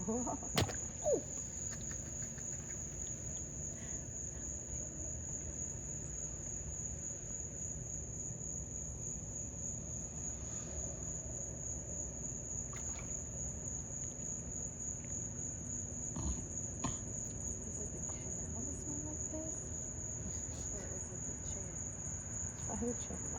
Is it the canal smell like this? Or is it the chair? I heard you.